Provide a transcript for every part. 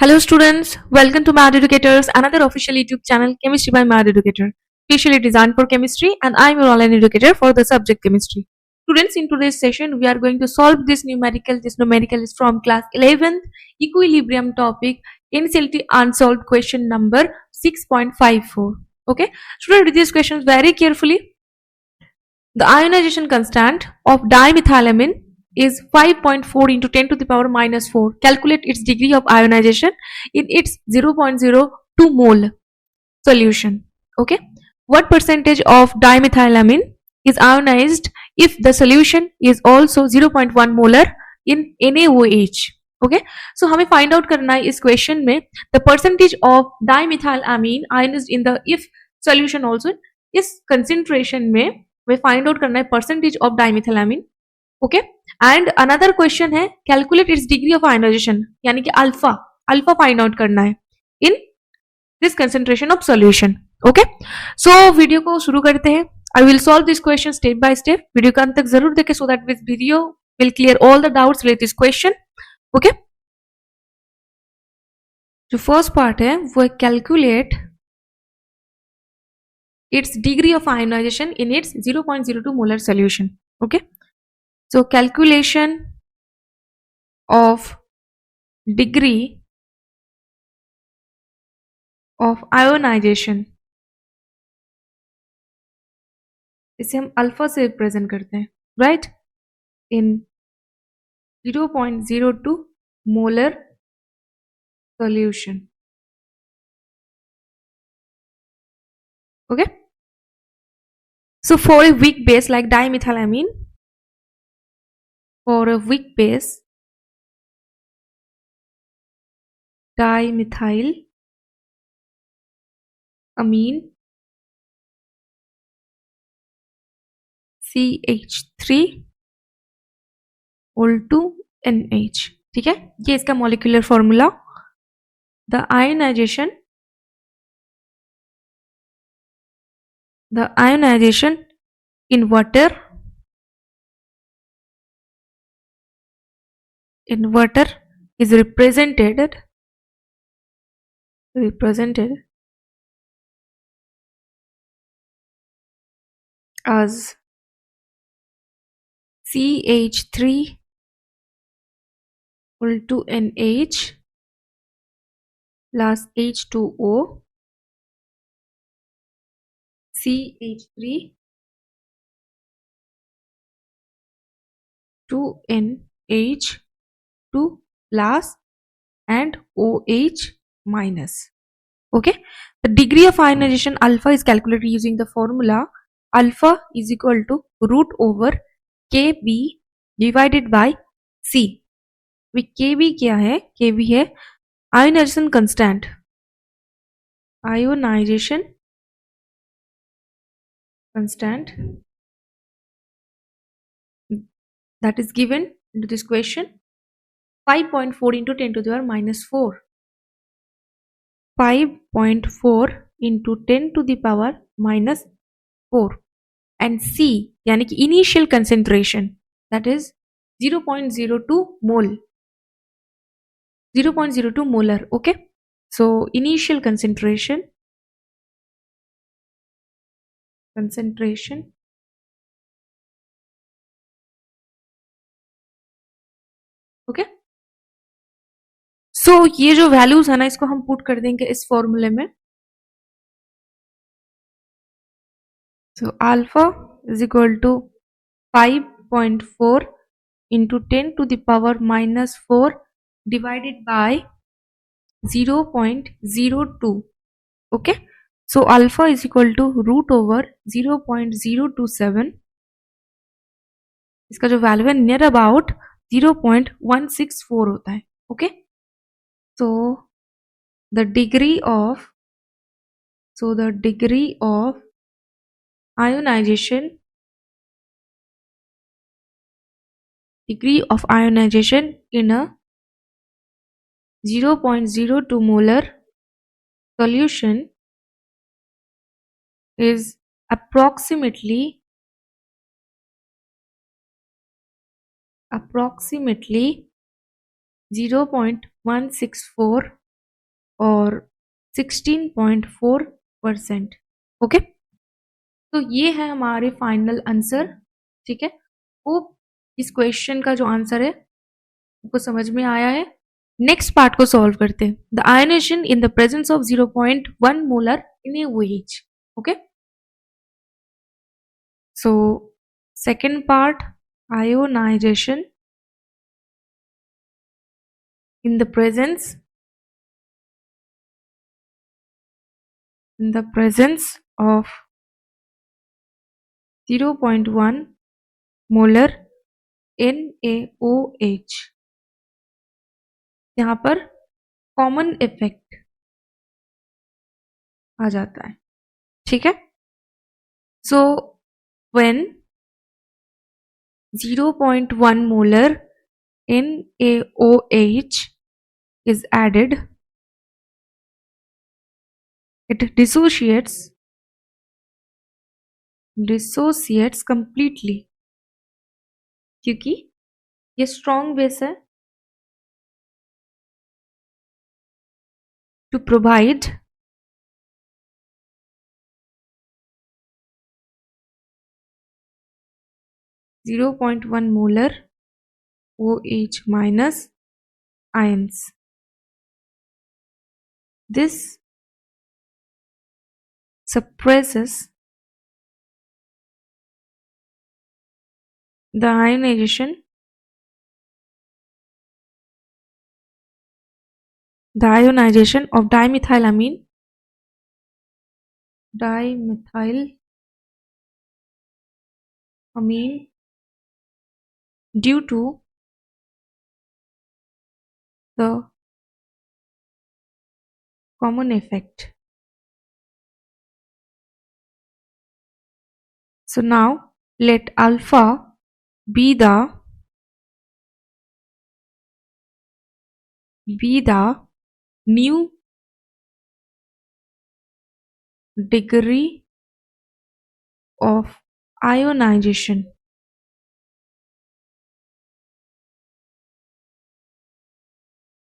Hello students, welcome to Mad Educators, another official YouTube channel, Chemistry by Mad Educator, specially designed for chemistry, and I'm your online educator for the subject chemistry. Students, in today's session, we are going to solve this numerical. This numerical is from class 11th, equilibrium topic, NCLT unsolved question number 6.54. Okay, students, read these questions very carefully. The ionization constant of dimethylamine is 5.4 into 10 to the power minus 4. Calculate its degree of ionization in its 0.02 mole solution. Okay. What percentage of dimethylamine is ionized if the solution is also 0.1 molar in NaOH? Okay. So हमें find out करना है इस question में the percentage of dimethylamine ionized in the if solution also इस concentration में वे find out करना है percentage of dimethylamine. Okay. And another question है calculate its degree of ionization यानी कि alpha find out करना है in this concentration of solution. Okay. So video को शुरू करते हैं. I will solve this question step by step. Video का अंत तक जरूर देखें so that this video will clear all the doubts related to this question. Okay. जो first part है वो calculate its degree of ionization in its 0.02 molar solution. Okay. So calculation of degree of ionization इसे हम alpha से represent करते हैं, right, in 0.02 molar solution. Okay. So for a weak base like dimethylamine, for a weak base dimethylamine CH3 whole to NH. ठीक है, ये इसका molecular formula. The ionization in water is represented as CH3 whole to NH plus H2O, CH3 to NH 2 plus and OH minus. Okay. The degree of ionization alpha is calculated using the formula alpha is equal to root over Kb divided by C. Kb क्या है? Kb है ionization constant. Ionization constant that is given into this question 5.4 into 10 to the power minus 4. 5.4 into 10 to the power minus 4. And C यानी कि initial concentration that is 0.02 mole. 0.02 molar. Okay. So initial concentration okay. So ये जो values है ना इसको हम put कर देंगे इस फॉर्मूले में. So alpha is equal to 5.4 into 10 to the power minus 4 divided by 0.02. okay. So alpha is equal to root over 0.027. इसका जो वैल्यू है नियर अबाउट 0.164 होता है. Okay. So the degree of ionization in a 0.02 molar solution is approximately 0.164 और 16.4%। Okay, तो ये है हमारे फाइनल आंसर। ठीक है, होप इस क्वेश्चन का जो आंसर है आपको समझ में आया है। नेक्स्ट पार्ट को सॉल्व करते हैं। The ionization in the presence of 0.1 molar in a OH। Okay, so second part, ionization in the presence of 0.1 molar NaOH। यहाँ पर कॉमन इफेक्ट आ जाता है। ठीक है, so when 0.1 molar NaOH is added, it dissociates completely, क्योंकि ये strong base है to provide (0.1 molar OH minus ions. This suppresses the ionization of dimethylamine due to the common effect. So now let alpha be the new degree of ionization.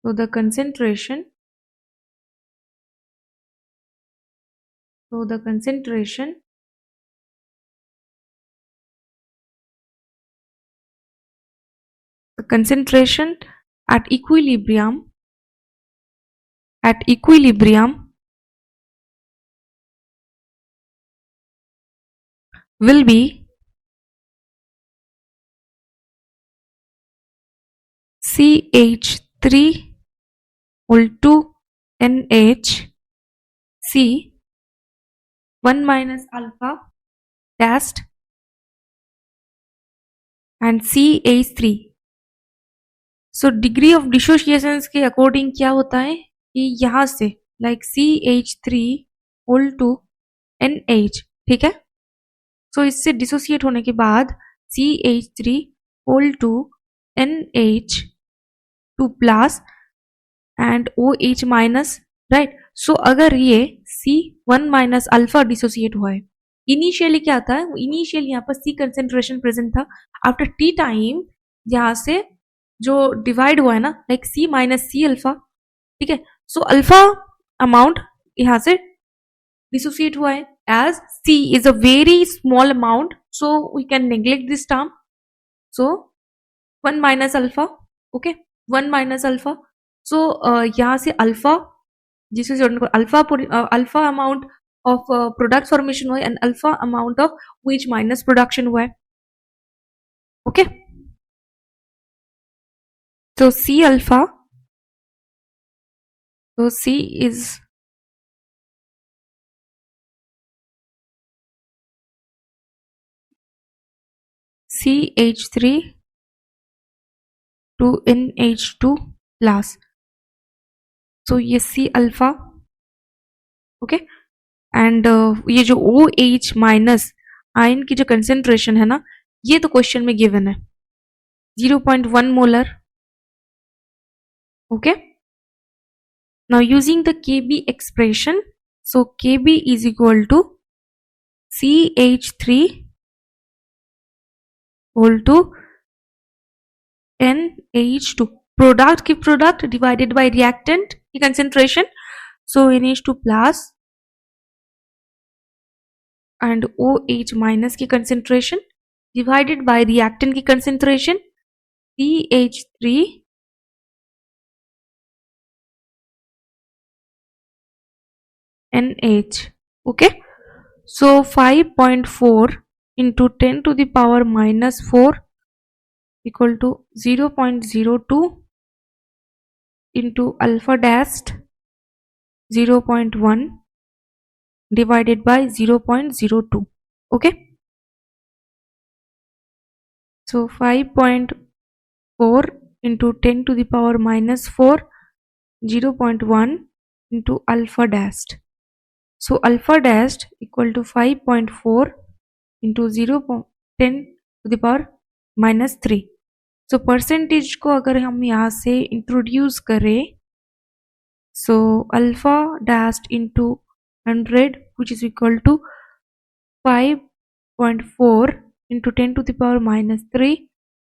So the concentration at equilibrium will be CH3 equal to NHC 1 minus alpha dash and CH3. So degree of dissociations के according क्या होता है कि यहाँ से like CH3 equal to NH, ठीक है। सो इससे डिसोसिएट होने के बाद CH3 equal to NH2 plus and OH minus, right. So अगर ये C1 माइनस अल्फा डिसोसिएट हुआ है, इनिशियली क्या था, इनिशियली यहाँ पर C कंसेंट्रेशन प्रेजेंट था, आफ्टर T टाइम यहाँ से जो डिवाइड हुआ है ना, like C minus C alpha, ठीक है। सो अल्फा अमाउंट यहाँ से डिसोसिएट हुआ है, as C is a very small amount, so we can neglect this term. So 1 minus alpha, okay, 1 minus alpha. So यहाँ से अल्फा, जिसे alpha amount of product formation हुआ है and alpha amount of OH minus production हुआ है, okay. तो C alpha, तो C is CH3 to NH2 plus, तो ये C अल्फा, ओके। एंड ये जो OH माइनस आयन की जो कंसेंट्रेशन है ना, ये तो क्वेश्चन में गिवन है 0.1 molar, okay. Now using the Kb expression, so Kb is equal to CH3 equal to NH2, product की product divided by reactant की concentration, So NH2 plus and OH minus की concentration divided by reactant की concentration CH3 NH. Okay, so 5.4 into 10 to the power minus 4 equal to 0.02 into alpha dashed 0.1 divided by 0.02. Okay, so 5.4 into 10 to the power minus 4 0.1 into alpha dashed. So alpha dashed equal to 5.4 into 0.10 to the power minus 3. So percentage को अगर हम यहाँ से introduce करें, so alpha dashed into 100 which is equal to 5.4 into 10 to the power minus 3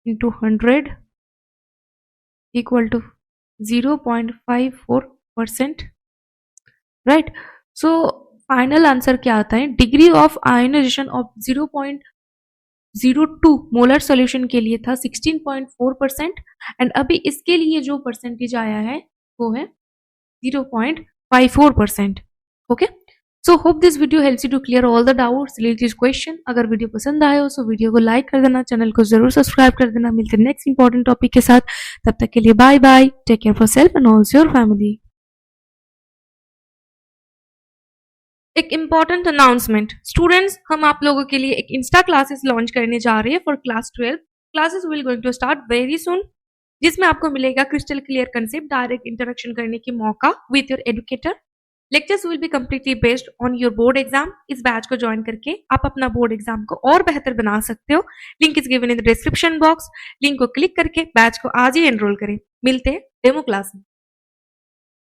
into 100 equal to 0.54%. right? So final answer क्या आता है? Degree of ionization of 0.02 molar solution के लिए था 16.4% एंड अभी इसके लिए जो परसेंटेज आया है वो है 0.54%. Okay, so hope this video helps you to clear all the doubts related this question. अगर वीडियो पसंद आए हो तो वीडियो को लाइक कर देना, चैनल को जरूर सब्सक्राइब कर देना. मिलते हैं नेक्स्ट इंपॉर्टेंट टॉपिक के साथ. तब तक के लिए bye bye, take care for self and also your family. एक इम्पॉर्टेंट अनाउंसमेंट स्टूडेंट्स, हम आप लोगों के लिए एक इंस्टा क्लासेस लॉन्च करने जा रहे हैं for class 12. Classes will going to start very soon, जिसमें आपको मिलेगा crystal clear concept, direct interaction करने की मौका with your educator. Lectures will be completely based on your board exam. इस बैच को ज्वाइन करके आप अपना बोर्ड एग्जाम को और बेहतर बना सकते हो. Link is given in the description box. Link को क्लिक करके बैच को आज ही एनरोल करें. मिलते हैं डेमो क्लास में.